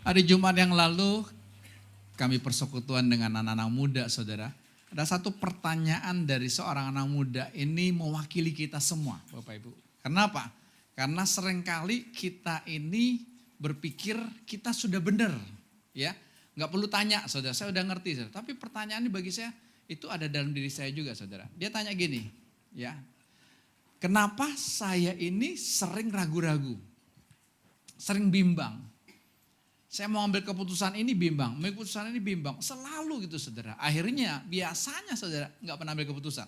Hari Jumat yang lalu kami persekutuan dengan anak-anak muda, saudara. Ada satu pertanyaan dari seorang anak muda ini mewakili kita semua, Bapak Ibu. Kenapa? Karena seringkali kita ini berpikir kita sudah benar, ya. Nggak perlu tanya, saudara. Saya udah ngerti, saudara. Tapi pertanyaan ini bagi saya itu ada dalam diri saya juga, saudara. Dia tanya gini, ya. Kenapa saya ini sering ragu-ragu, sering bimbang? Saya mau ambil keputusan ini bimbang, ambil keputusan ini bimbang. Selalu gitu saudara. Akhirnya biasanya saudara nggak pernah ambil keputusan.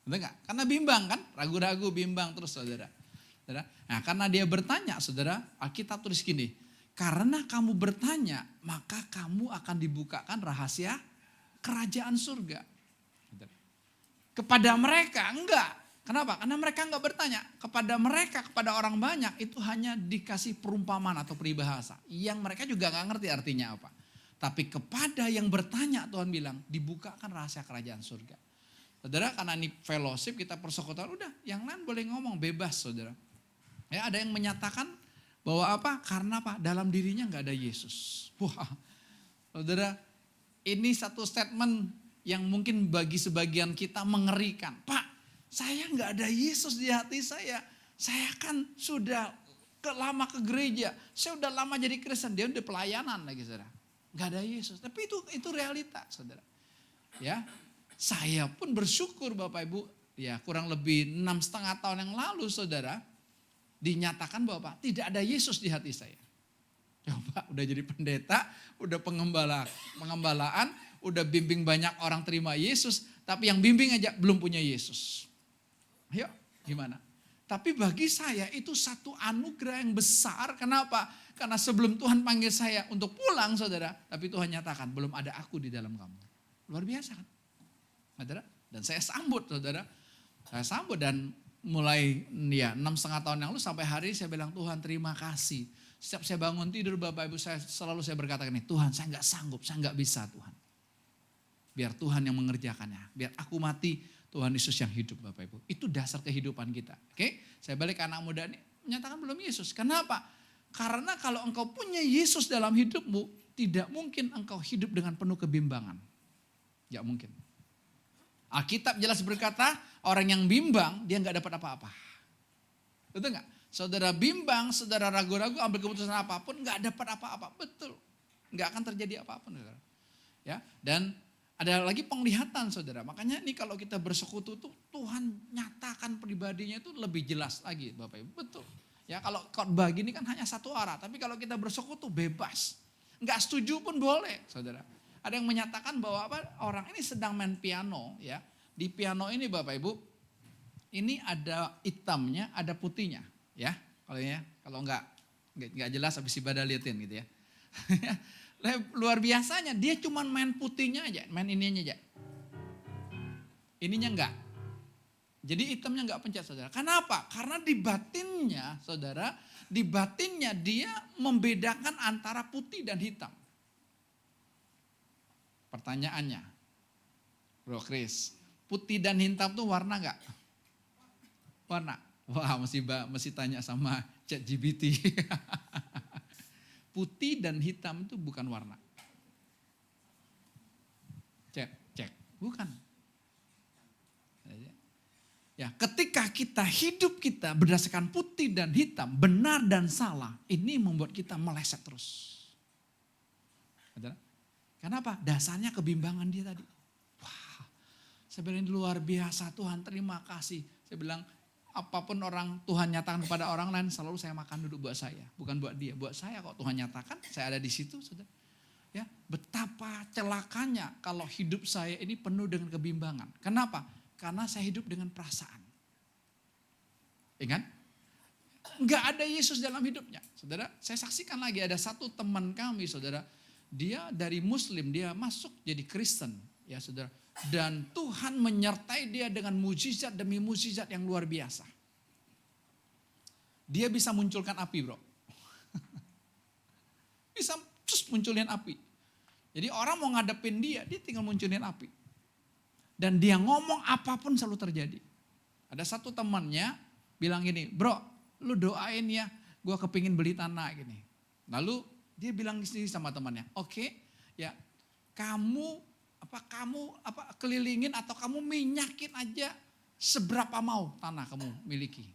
Betul nggak? Karena bimbang kan, ragu-ragu bimbang terus saudara. Nah karena dia bertanya saudara, Alkitab tulis gini. Karena kamu bertanya maka kamu akan dibukakan rahasia kerajaan surga. Kepada mereka enggak. Kenapa? Karena mereka enggak bertanya. Kepada mereka, kepada orang banyak itu hanya dikasih perumpamaan atau peribahasa. Yang mereka juga enggak ngerti artinya apa. Tapi kepada yang bertanya Tuhan bilang dibukakan rahasia kerajaan surga. Saudara karena ini fellowship kita persekutuan udah yang lain boleh ngomong bebas saudara. Ya ada yang menyatakan bahwa apa? Karena apa? Dalam dirinya enggak ada Yesus. Wah saudara ini satu statement yang mungkin bagi sebagian kita mengerikan. Pak saya nggak ada Yesus di hati saya. Saya kan sudah lama ke gereja. Saya udah lama jadi Kristen. Dia udah pelayanan lagi saudara. Nggak ada Yesus. Tapi itu realita saudara. Ya, saya pun bersyukur Bapak Ibu. Ya kurang lebih 6,5 tahun yang lalu saudara. Dinyatakan bahwa tidak ada Yesus di hati saya. Coba udah jadi pendeta. Udah pengembalaan. Udah bimbing banyak orang terima Yesus. Tapi yang bimbing aja belum punya Yesus. Ayo gimana? Tapi bagi saya itu satu anugerah yang besar. Kenapa? Karena sebelum Tuhan panggil saya untuk pulang saudara. Tapi Tuhan nyatakan belum ada aku di dalam kamu. Luar biasa kan? Saudara? Dan saya sambut saudara. Saya sambut dan mulai ya 6,5 tahun yang lalu sampai hari saya bilang Tuhan terima kasih. Setiap saya bangun tidur Bapak Ibu saya selalu saya berkata gini. Tuhan saya gak sanggup, saya gak bisa Tuhan. Biar Tuhan yang mengerjakannya. Biar aku mati. Tuhan Yesus yang hidup Bapak Ibu. Itu dasar kehidupan kita. Oke, saya balik ke anak muda ini. Menyatakan belum Yesus. Kenapa? Karena kalau engkau punya Yesus dalam hidupmu. Tidak mungkin engkau hidup dengan penuh kebimbangan. Tidak mungkin. Alkitab jelas berkata. Orang yang bimbang dia gak dapat apa-apa. Betul gak? Saudara bimbang, saudara ragu-ragu ambil keputusan apapun. Gak dapat apa-apa. Betul. Gak akan terjadi apapun. Saudara. Ya, dan ada lagi penglihatan saudara. Makanya ini kalau kita bersekutu tuh Tuhan nyatakan pribadinya itu lebih jelas lagi Bapak Ibu. Betul. Ya kalau khotbah gini kan hanya satu arah. Tapi kalau kita bersekutu bebas. Enggak setuju pun boleh saudara. Ada yang menyatakan bahwa apa, orang ini sedang main piano ya. Di piano ini Bapak Ibu. Ini ada hitamnya ada putihnya ya. Kalau enggak jelas habis ibadah liatin gitu ya. Luar biasanya dia cuma main putihnya aja, main ininya aja. Ininya enggak. Jadi hitamnya enggak pencet saudara. Kenapa? Karena di batinnya saudara, di batinnya dia membedakan antara putih dan hitam. Pertanyaannya, Bro Chris, putih dan hitam tuh warna enggak? Warna. Wah mesti tanya sama ChatGPT. Putih dan hitam itu bukan warna. Cek. Bukan. Ya, ketika kita hidup kita berdasarkan putih dan hitam, benar dan salah, ini membuat kita meleset terus. Kenapa? Dasarnya kebimbangan dia tadi. Wah, saya bilang ini luar biasa Tuhan, terima kasih. Saya bilang apapun orang Tuhan nyatakan kepada orang lain selalu saya makan duduk buat saya. Bukan buat dia, buat saya kok Tuhan nyatakan saya ada di situ. Saudara. Ya, betapa celakanya kalau hidup saya ini penuh dengan kebimbangan. Kenapa? Karena saya hidup dengan perasaan. Ingat? Enggak ada Yesus dalam hidupnya. Saudara, saya saksikan lagi ada satu teman kami saudara. Dia dari Muslim, dia masuk jadi Kristen. Ya saudara. Dan Tuhan menyertai dia dengan mujizat demi mujizat yang luar biasa. Dia bisa munculkan api bro. Bisa terus munculin api. Jadi orang mau ngadepin dia tinggal munculin api. Dan dia ngomong apapun selalu terjadi. Ada satu temannya bilang gini, bro lu doain ya gue kepingin beli tanah gini. Lalu Dia bilang di sini sama temannya, oke, ya kamu kelilingin atau kamu minyakin aja seberapa mau tanah kamu miliki.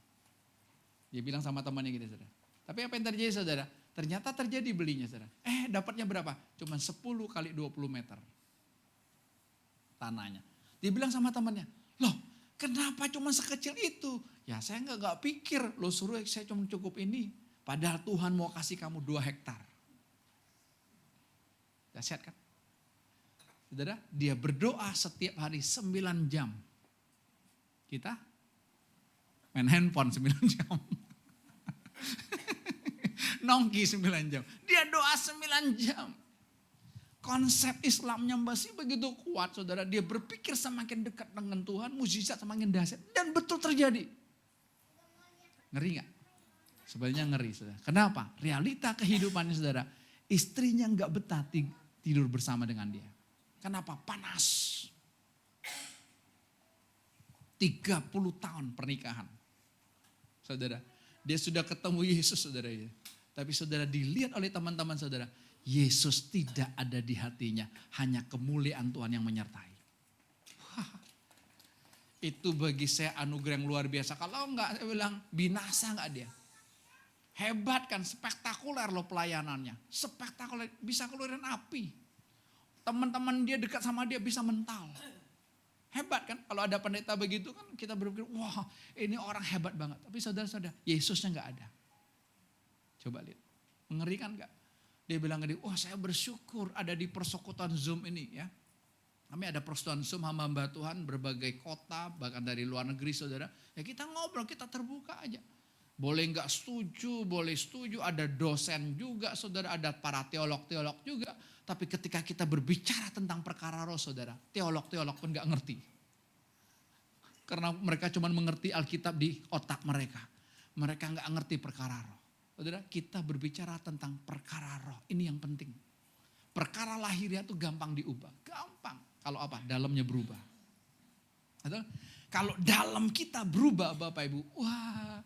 Dia bilang sama temannya gitu, saudara. Tapi apa yang terjadi, saudara? Ternyata terjadi belinya, saudara. Dapatnya berapa? Cuma 10 kali 20 meter tanahnya. Dia bilang sama temannya, loh kenapa cuma sekecil itu? Ya saya nggak pikir, lo suruh saya cuma cukup ini. Padahal Tuhan mau kasih kamu 2 hektar. Dahsyat kan? Saudara, dia berdoa setiap hari 9 jam. Kita main handphone 9 jam. Nongki 9 jam. Dia doa 9 jam. Konsep Islamnya masih begitu kuat, saudara. Dia berpikir semakin dekat dengan Tuhan, mukjizat semakin dahsyat. Dan betul terjadi. Ngeri gak? Sebenarnya ngeri, saudara. Kenapa? Realita kehidupannya, saudara. Istrinya gak betah tidur bersama dengan dia. Kenapa? Panas. 30 tahun pernikahan. Saudara, dia sudah ketemu Yesus, saudara. Tapi saudara, dilihat oleh teman-teman saudara, Yesus tidak ada di hatinya. Hanya kemuliaan Tuhan yang menyertai. Wah, itu bagi saya anugerah yang luar biasa. Kalau enggak, saya bilang binasa enggak dia. Hebat kan, spektakuler loh pelayanannya. Spektakuler, bisa keluarin api. Teman-teman dia dekat sama dia bisa mental. Hebat kan, kalau ada pendeta begitu kan kita berpikir, wah ini orang hebat banget. Tapi saudara-saudara, Yesusnya enggak ada. Coba lihat, mengerikan enggak? Dia bilang, wah saya bersyukur ada di persekutuan Zoom ini ya. Kami ada persekutuan Zoom hamba-hamba Tuhan berbagai kota, bahkan dari luar negeri saudara. Ya kita ngobrol, kita terbuka aja. Boleh enggak setuju, boleh setuju, ada dosen juga saudara, ada para teolog-teolog juga. Tapi ketika kita berbicara tentang perkara roh saudara, teolog-teolog pun enggak ngerti. Karena mereka cuma mengerti Alkitab di otak mereka. Mereka enggak ngerti perkara roh. Saudara, kita berbicara tentang perkara roh. Ini yang penting. Perkara lahiriah itu gampang diubah. Gampang. Kalau apa? Dalamnya berubah. Saudara, kalau dalam kita berubah Bapak Ibu. Wah,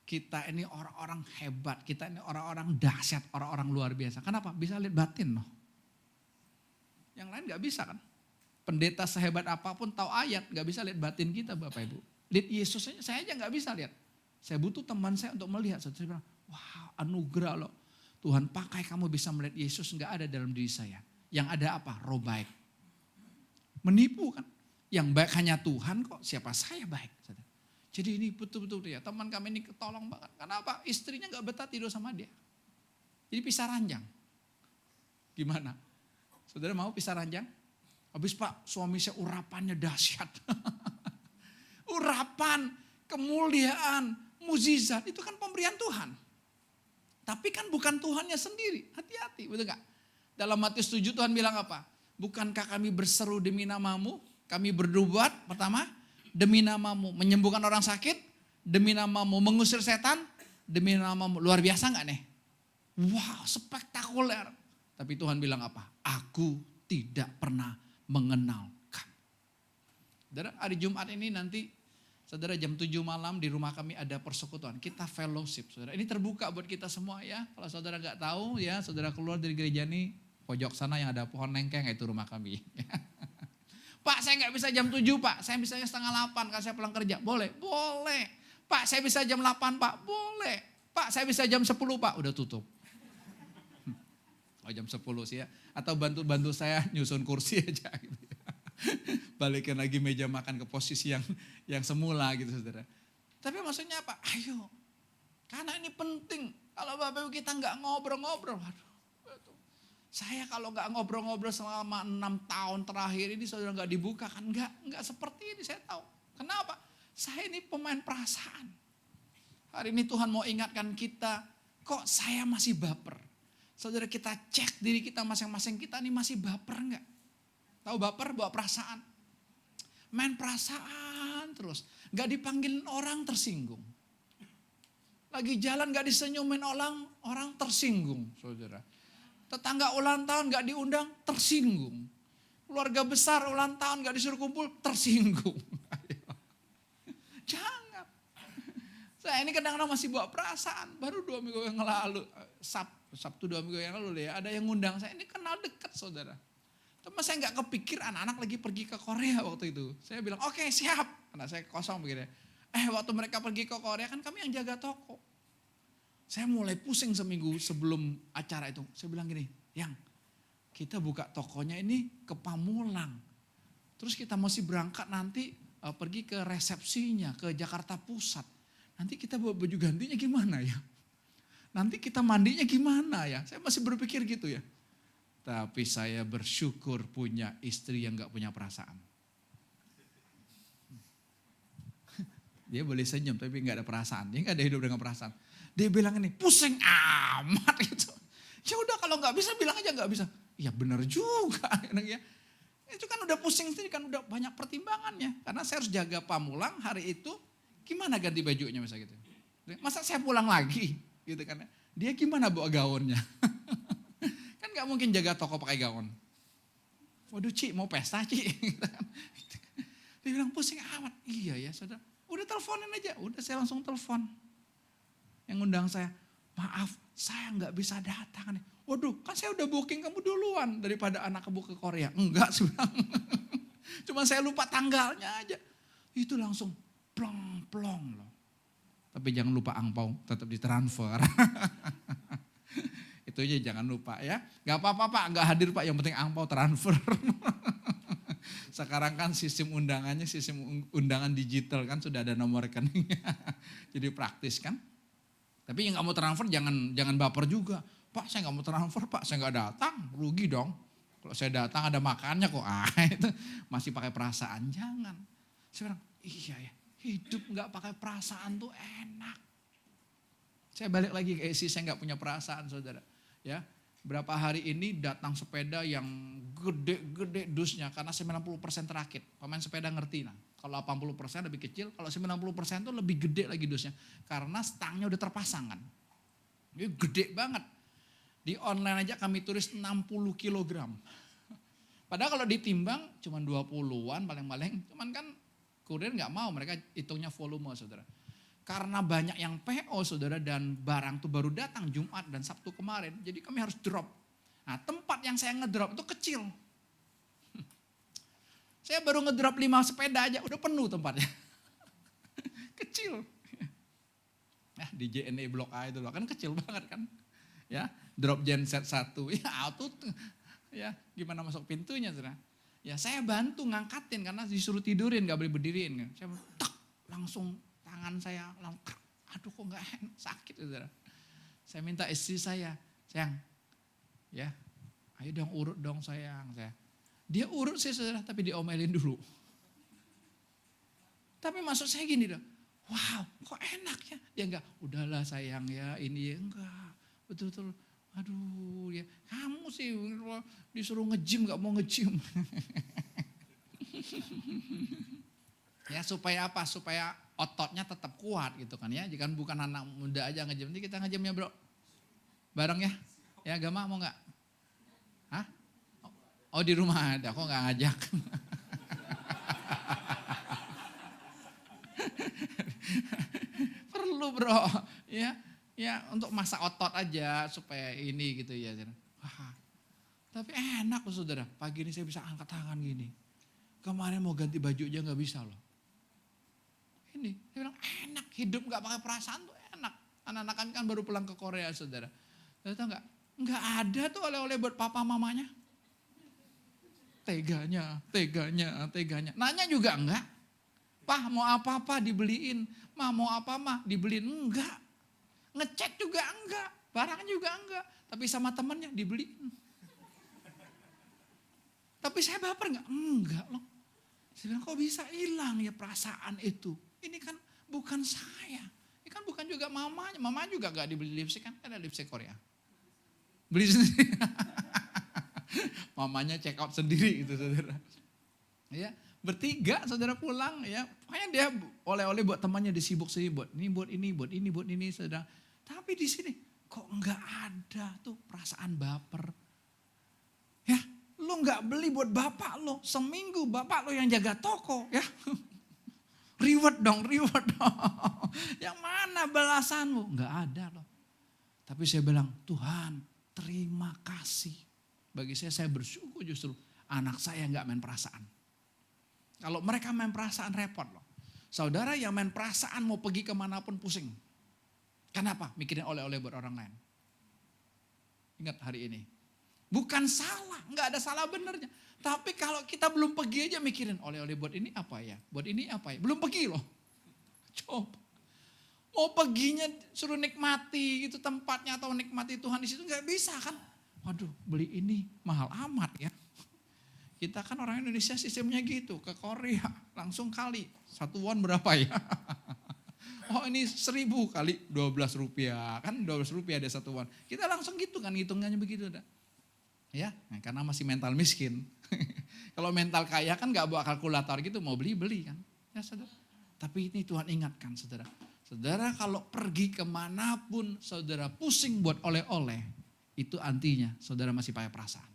kita ini orang-orang hebat. Kita ini orang-orang dahsyat. Orang-orang luar biasa. Kenapa? Bisa lihat batin loh. Yang lain gak bisa kan. Pendeta sehebat apapun tahu ayat. Gak bisa lihat batin kita Bapak Ibu. Lihat Yesus saya aja gak bisa lihat. Saya butuh teman saya untuk melihat. Saya bilang, wow, anugerah loh. Tuhan pakai kamu bisa melihat Yesus enggak ada dalam diri saya. Yang ada apa? Roh baik. Menipu kan. Yang baik hanya Tuhan kok. Siapa saya baik. Jadi ini betul-betul ya. Teman kami ini ketolong banget. Kenapa? Istrinya enggak betah tidur sama dia. Jadi pisah ranjang. Gimana? Saudara mau pisah ranjang? Habis Pak, suami saya urapannya dahsyat. Urapan, kemuliaan, mukjizat itu kan pemberian Tuhan. Tapi kan bukan Tuhannya sendiri. Hati-hati, betul gak? Dalam Matius 7 Tuhan bilang apa? Bukankah kami berseru demi namamu? Kami berbuat pertama demi namamu menyembuhkan orang sakit, demi namamu mengusir setan, demi namamu. Luar biasa gak nih? Wow, spektakuler. Tapi Tuhan bilang apa? Aku tidak pernah mengenal kamu. Saudara, hari Jumat ini nanti saudara jam 7 malam di rumah kami ada persekutuan. Kita fellowship saudara. Ini terbuka buat kita semua ya. Kalau saudara gak tahu ya saudara keluar dari gereja ini. Pojok sana yang ada pohon lengkeng itu rumah kami. Pak saya gak bisa jam 7 Pak. Saya bisa setengah 8 kalau saya pulang kerja. Boleh? Boleh. Pak saya bisa jam 8 Pak. Boleh. Pak saya bisa jam 10 Pak. Udah tutup. Oh jam 10 sih ya. Atau bantu saya nyusun kursi aja gitu ya. Balikin lagi meja makan ke posisi yang semula gitu saudara. Tapi maksudnya apa? Ayo. Karena ini penting. Kalau Bapak Ibu kita gak ngobrol-ngobrol. Waduh. Saya kalau gak ngobrol-ngobrol selama 6 tahun terakhir ini saudara gak dibuka kan. Gak seperti ini saya tahu. Kenapa? Saya ini pemain perasaan. Hari ini Tuhan mau ingatkan kita. Kok saya masih baper? Saudara kita cek diri kita masing-masing. Kita ini masih baper gak? Tahu baper bawa perasaan. Main perasaan terus. Gak dipanggilin orang tersinggung. Lagi jalan gak disenyumin orang tersinggung saudara. Tetangga ulang tahun gak diundang tersinggung. Keluarga besar ulang tahun gak disuruh kumpul tersinggung. Jangan. Saya ini kadang-kadang masih bawa perasaan. Baru 2 minggu yang lalu, Sabtu 2 minggu yang lalu ya, ada yang ngundang saya. Ini kenal dekat saudara. Cuma saya nggak kepikir anak-anak lagi pergi ke Korea waktu itu. Saya bilang oke, siap. Anak saya kosong begini. Waktu mereka pergi ke Korea kan kami yang jaga toko. Saya mulai pusing seminggu sebelum acara itu. Saya bilang gini, Yang, kita buka tokonya ini ke Pamulang. Terus kita mesti berangkat nanti pergi ke resepsinya, ke Jakarta Pusat. Nanti kita bawa baju gantinya gimana ya? Nanti kita mandinya gimana ya? Saya masih berpikir gitu ya. Tapi saya bersyukur punya istri yang gak punya perasaan. Dia boleh senyum tapi gak ada perasaan. Dia gak ada hidup dengan perasaan. Dia bilang ini, pusing amat gitu. Ya udah kalau gak bisa bilang aja gak bisa. Ya benar juga. Itu kan udah pusing sendiri kan udah banyak pertimbangannya. Karena saya harus jaga Pamulang hari itu. Gimana ganti bajunya misalnya gitu. Masa saya pulang lagi gitu kan. Dia gimana bawa gaunnya. Kan gak mungkin jaga toko pakai gaun. Waduh Ci mau pesta Ci. Dia bilang pusing amat. Iya ya saudara. Udah teleponin aja. Udah saya langsung telepon. Yang undang saya. Maaf saya gak bisa datang nih. Waduh kan saya udah booking kamu duluan. Daripada anak kamu ke Korea. Enggak sih. Cuma saya lupa tanggalnya aja. Itu langsung plong loh. Tapi jangan lupa angpau tetap ditransfer. Itu aja jangan lupa ya. Gak apa-apa Pak, gak hadir Pak, yang penting angpau transfer. Sekarang kan sistem undangannya, sistem undangan digital kan sudah ada nomor rekeningnya. Jadi praktis kan. Tapi yang gak mau transfer jangan baper juga. Pak saya gak mau transfer Pak, saya gak datang, rugi dong. Kalau saya datang ada makannya kok, itu masih pakai perasaan, jangan. Saya bilang, iya ya, hidup gak pakai perasaan tuh enak. Saya balik lagi ke isi saya gak punya perasaan saudara. Ya, berapa hari ini datang sepeda yang gede-gede dusnya karena 90% terakit. Pemain sepeda ngerti nah. Kalau 80% lebih kecil, kalau 90% itu lebih gede lagi dusnya. Karena stangnya udah terpasang kan. Ini gede banget. Di online aja kami tulis 60 kilogram. Padahal kalau ditimbang cuma 20-an paling-paling. Cuman kan kurir gak mau, mereka hitungnya volume saudara. Karena banyak yang PO saudara dan barang tuh baru datang Jumat dan Sabtu kemarin. Jadi kami harus drop. Nah tempat yang saya ngedrop itu kecil. Saya baru ngedrop 5 sepeda aja udah penuh tempatnya. Kecil. Nah di JNE Blok A itu loh kan kecil banget kan. Ya drop genset 1. Ya auto ya gimana masuk pintunya saudara. Ya saya bantu ngangkatin karena disuruh tidurin gak boleh berdiriin. Saya tak langsung tangan saya aduh kok gak enak, sakit saudara. Saya minta istri saya, sayang ya ayo dong urut dong sayang. Dia urut sih saudara tapi diomelin dulu. Tapi maksud saya gini dong, wow kok enak ya. Dia enggak, udahlah sayang ya ini ya enggak. Betul-betul aduh ya kamu sih disuruh nge-gym gak mau nge-gym. Ya supaya apa? Supaya ototnya tetap kuat gitu kan ya. Jika bukan anak muda aja nge-gym. Nanti kita nge-gym ya bro. Bareng ya. Ya Gama mau gak? Hah? Oh di rumah ada, kok gak ngajak. Perlu bro. Ya untuk masa otot aja supaya ini gitu ya. Wah, tapi enak loh saudara. Pagi ini saya bisa angkat tangan gini. Kemarin mau ganti baju aja gak bisa loh. Ini, saya bilang enak, hidup gak pakai perasaan tuh enak. Anak-anak kami kan baru pulang ke Korea saudara. Saudara tahu gak? Gak ada tuh oleh-oleh buat papa mamanya. Teganya. Nanya juga enggak. Pah mau apa-apa dibeliin. Mah mau apa mah dibeliin. Enggak. Ngecek juga enggak. Barang juga enggak. Tapi sama temannya dibeliin. Tapi saya baper enggak? Enggak loh. Saya bilang kok bisa hilang ya perasaan itu. Ini kan bukan saya. Ini kan bukan juga mamanya. Mama juga gak dibeli lipstick kan. Ada lipstick Korea. Beli sendiri. Mamanya check out sendiri gitu saudara. Ya, bertiga saudara pulang ya. Pokoknya dia oleh-oleh buat temannya disibuk-sibuk. Ini buat ini saudara. Tapi di sini kok enggak ada tuh perasaan baper. Ya, lo enggak beli buat bapak lo. Seminggu bapak lo yang jaga toko ya. Reward dong, reward dong. Yang mana balasanmu? Enggak ada loh. Tapi saya bilang, Tuhan terima kasih. Bagi saya bersyukur justru anak saya enggak main perasaan. Kalau mereka main perasaan repot loh. Saudara yang main perasaan mau pergi kemanapun pusing. Kenapa? Mikirin oleh-oleh buat orang lain. Ingat hari ini. Bukan salah, enggak ada salah benernya. Tapi kalau kita belum pergi aja mikirin oleh-oleh buat ini apa ya? Buat ini apa ya? Belum pergi loh. Coba. Mau perginya suruh nikmati gitu tempatnya atau nikmati Tuhan di situ nggak bisa kan? Waduh, beli ini mahal amat ya. Kita kan orang Indonesia sistemnya gitu, ke Korea langsung kali. 1 won berapa ya? Oh ini 1.000 kali 12 rupiah, kan 12 rupiah ada 1 won. Kita langsung gitu kan, hitungannya begitu. Ya, nah, karena masih mental miskin. Kalau mental kaya kan gak bawa kalkulator gitu, mau beli kan. Ya saudara. Tapi ini Tuhan ingatkan saudara. Saudara kalau pergi kemanapun saudara pusing buat oleh-oleh, itu artinya saudara masih pakai perasaan.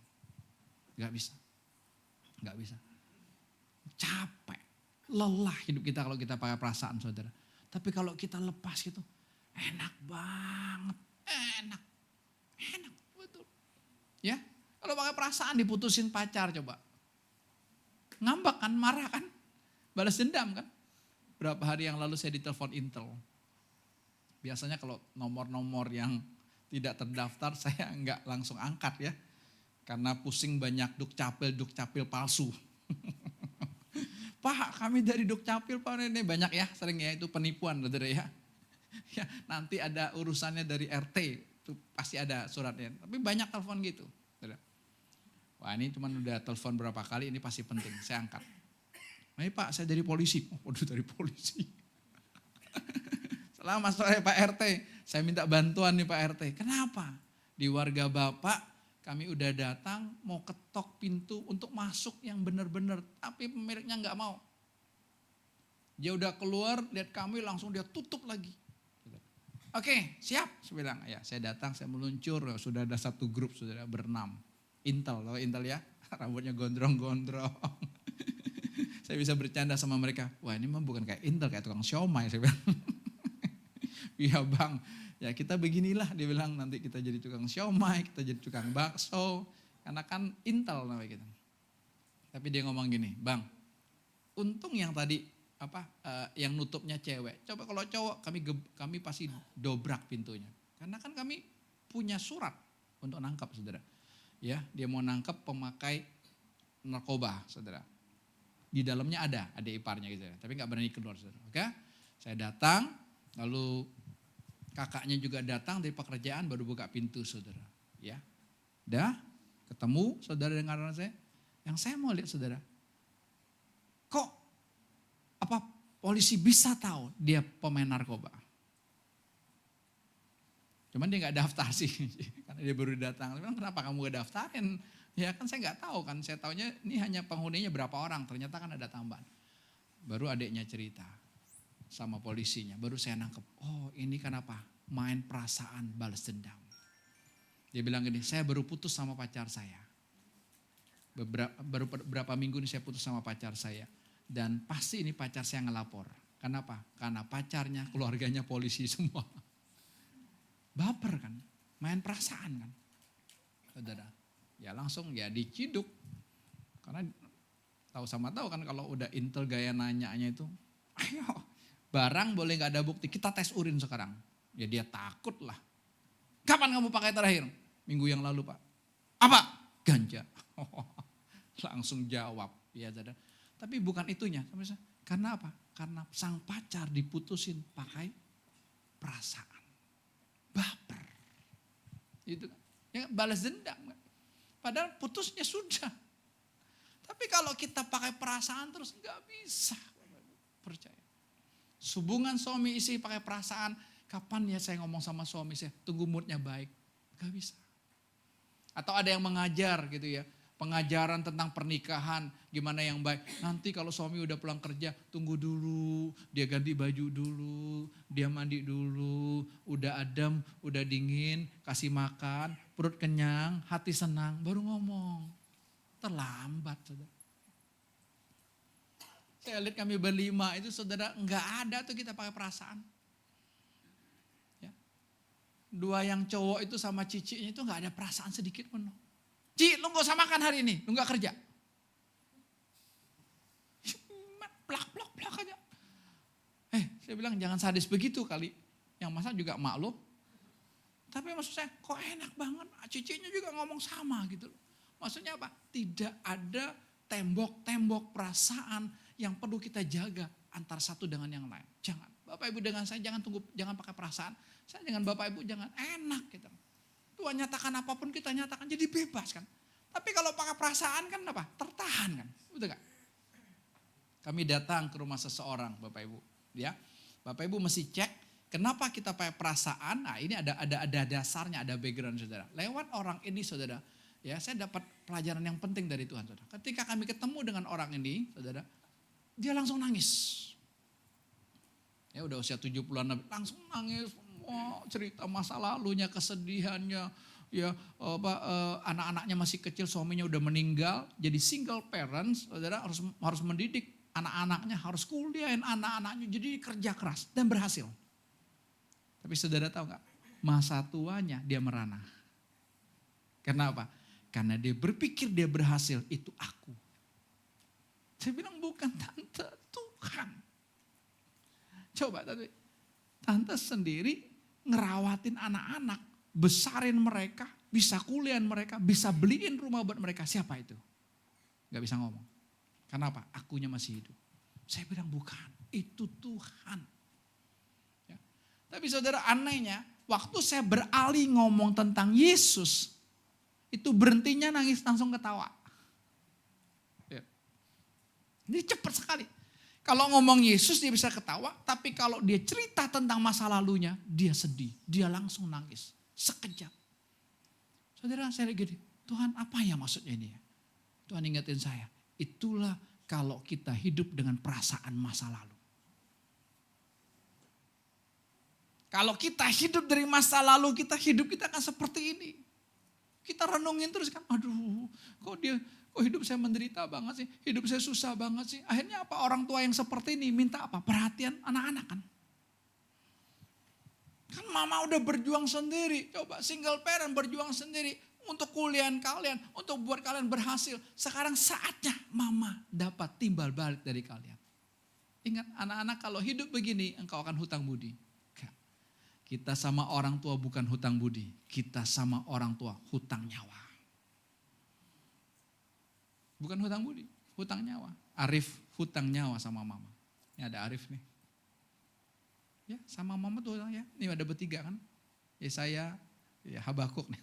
Gak bisa. Gak bisa. Capek, lelah hidup kita kalau kita pakai perasaan saudara. Tapi kalau kita lepas gitu, enak banget. Enak, betul. Ya. Kalau pakai perasaan diputusin pacar coba. Ngambek kan, marah kan. Balas dendam kan. Berapa hari yang lalu saya ditelepon Intel. Biasanya kalau nomor-nomor yang tidak terdaftar saya enggak langsung angkat ya. Karena pusing banyak dukcapil palsu. Pak kami dari dukcapil Pak ini banyak ya sering ya itu penipuan saudara ya. Ya nanti ada urusannya dari RT. Itu pasti ada suratnya. Tapi banyak telepon gitu. Saudara. Wah ini cuma udah telepon berapa kali, ini pasti penting, saya angkat. Ini Pak saya dari polisi, waduh dari polisi. Selamat sore Pak RT, saya minta bantuan nih Pak RT. Kenapa? Di warga Bapak kami udah datang mau ketok pintu untuk masuk yang benar-benar, tapi pemiliknya nggak mau. Dia udah keluar, lihat kami langsung dia tutup lagi. Oke siap, saya bilang ya saya datang, saya meluncur, sudah ada 1 grup, sudah berenam. Intel, loh Intel ya, rambutnya gondrong-gondrong. Saya bisa bercanda sama mereka, wah ini mah bukan kayak Intel, kayak tukang siomay. Saya bilang, iya bang, ya kita beginilah, dia bilang nanti kita jadi tukang siomay, kita jadi tukang bakso, karena kan Intel namanya kita. Tapi dia ngomong gini, bang, untung yang tadi yang nutupnya cewek. Coba kalau cowok kami pasti dobrak pintunya, karena kan kami punya surat untuk nangkap saudara. Ya, dia mau nangkep pemakai narkoba, saudara. Di dalamnya ada adik iparnya gitu ya, tapi nggak berani keluar, saudara. Oke, saya datang, lalu kakaknya juga datang dari pekerjaan baru buka pintu, saudara. Ya, dah ketemu saudara dengan anak saya. Yang saya mau lihat saudara, kok polisi bisa tahu dia pemain narkoba? Cuman dia nggak daftar sih, karena dia baru datang. Dia bilang kenapa kamu gak daftarin? Ya kan saya nggak tahu kan, saya taunya ini hanya penghuninya berapa orang. Ternyata kan ada tambahan. Baru adiknya cerita sama polisinya, baru saya nangkep. Oh ini kenapa? Main perasaan balas dendam. Dia bilang gini, saya baru putus sama pacar saya. Baru beberapa minggu ini saya putus sama pacar saya. Dan pasti ini pacar saya ngelapor. Kenapa? Karena pacarnya, keluarganya polisi semua. Baper kan, main perasaan kan. Saudara, ya langsung ya diciduk. Karena tahu sama tahu kan kalau udah Intel gaya nanyanya itu, ayo barang boleh gak ada bukti, kita tes urin sekarang. Ya dia takut lah. Kapan kamu pakai terakhir? Minggu yang lalu Pak. Apa? Ganja. Langsung jawab. Ya saudara. Tapi bukan itunya. Karena apa? Karena sang pacar diputusin pakai perasaan. Baper. Itu kan. Ya, balas dendam. Padahal putusnya sudah. Tapi kalau kita pakai perasaan terus nggak bisa. Percaya. Hubungan suami istri pakai perasaan. Kapan ya saya ngomong sama suami saya, tunggu moodnya baik. Gak bisa. Atau ada yang mengajar gitu ya. Pengajaran tentang pernikahan, gimana yang baik. Nanti kalau suami udah pulang kerja, tunggu dulu, dia ganti baju dulu, dia mandi dulu, udah adem, udah dingin, kasih makan, perut kenyang, hati senang, baru ngomong. Terlambat. Saudara. Saya lihat kami berlima itu saudara, nggak ada tuh kita pakai perasaan. Ya. Dua yang cowok itu sama cicinya itu nggak ada perasaan sedikit pun. Ci, lu gak usah makan hari ini, lu gak kerja. Plak aja. Saya bilang jangan sadis begitu kali. Yang masak juga emak lo. Tapi maksud saya, kok enak banget. Cicinya juga ngomong sama gitu. Maksudnya apa? Tidak ada tembok-tembok perasaan yang perlu kita jaga antar satu dengan yang lain. Jangan. Bapak Ibu dengan saya jangan pakai perasaan. Saya dengan Bapak Ibu jangan enak gitu. Tuhan nyatakan apapun kita nyatakan jadi bebas kan. Tapi kalau pakai perasaan kan apa? Tertahan kan. Betul gak? Kami datang ke rumah seseorang Bapak Ibu. Ya, Bapak Ibu mesti cek kenapa kita pakai perasaan. Nah ini ada dasarnya, ada background saudara. Lewat orang ini saudara. Ya, saya dapat pelajaran yang penting dari Tuhan saudara. Ketika kami ketemu dengan orang ini saudara. Dia langsung nangis. Ya udah usia 70-an langsung nangis. Wah, cerita masa lalunya, kesedihannya. Ya, anak-anaknya masih kecil, suaminya udah meninggal. Jadi single parents, saudara harus mendidik anak-anaknya, harus kuliahin anak-anaknya. Jadi kerja keras dan berhasil. Tapi saudara tahu gak? Masa tuanya dia merana. Kenapa? Karena dia berpikir dia berhasil, itu aku. Saya bilang bukan tante, Tuhan. Coba tante sendiri ngerawatin anak-anak, besarin mereka, bisa kuliahin mereka, bisa beliin rumah buat mereka. Siapa itu? Gak bisa ngomong. Kenapa? Akunya masih hidup. Saya bilang bukan, itu Tuhan. Ya. Tapi saudara anehnya, waktu saya beralih ngomong tentang Yesus, itu berhentinya nangis langsung ketawa. Ya. Ini cepat sekali. Kalau ngomong Yesus dia bisa ketawa, tapi kalau dia cerita tentang masa lalunya, dia sedih, dia langsung nangis. Sekejap. Saudara saya lihat gini, Tuhan apa ya maksudnya ini ya? Tuhan ingetin saya, itulah kalau kita hidup dengan perasaan masa lalu. Kalau kita hidup dari masa lalu, kita akan seperti ini. Kita renungin terus kan, aduh kok hidup saya menderita banget sih, hidup saya susah banget sih. Akhirnya apa? Orang tua yang seperti ini minta apa? Perhatian anak-anak kan. Kan mama udah berjuang sendiri, coba single parent berjuang sendiri untuk kuliahan kalian, untuk buat kalian berhasil. Sekarang saatnya mama dapat timbal balik dari kalian. Ingat anak-anak kalau hidup begini engkau akan hutang budi. Kita sama orang tua bukan hutang budi, kita sama orang tua hutang nyawa. Bukan hutang budi, hutang nyawa. Arif hutang nyawa sama mama. Ini ada Arif nih. Ya sama mama tuh ya, ini ada bertiga kan. Yesaya, ya Habakuk nih.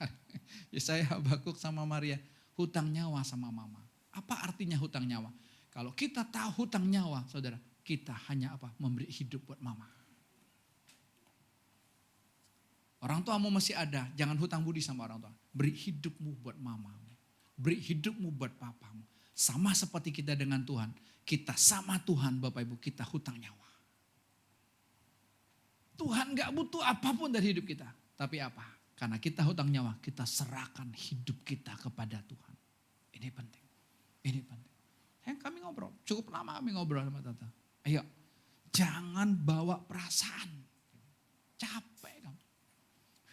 Yesaya, Habakuk sama Maria. Hutang nyawa sama mama. Apa artinya hutang nyawa? Kalau kita tahu hutang nyawa saudara, kita hanya apa? Memberi hidup buat mama. Orang tuamu masih ada, jangan hutang budi sama orang tua. Beri hidupmu buat mamamu. Beri hidupmu buat papamu. Sama seperti kita dengan Tuhan. Kita sama Tuhan Bapak Ibu, kita hutang nyawa. Tuhan gak butuh apapun dari hidup kita. Tapi apa? Karena kita hutang nyawa, kita serahkan hidup kita kepada Tuhan. Ini penting. Ini penting. Kami ngobrol, cukup lama kami ngobrol sama Tante. Ayo, jangan bawa perasaan. Capek kamu.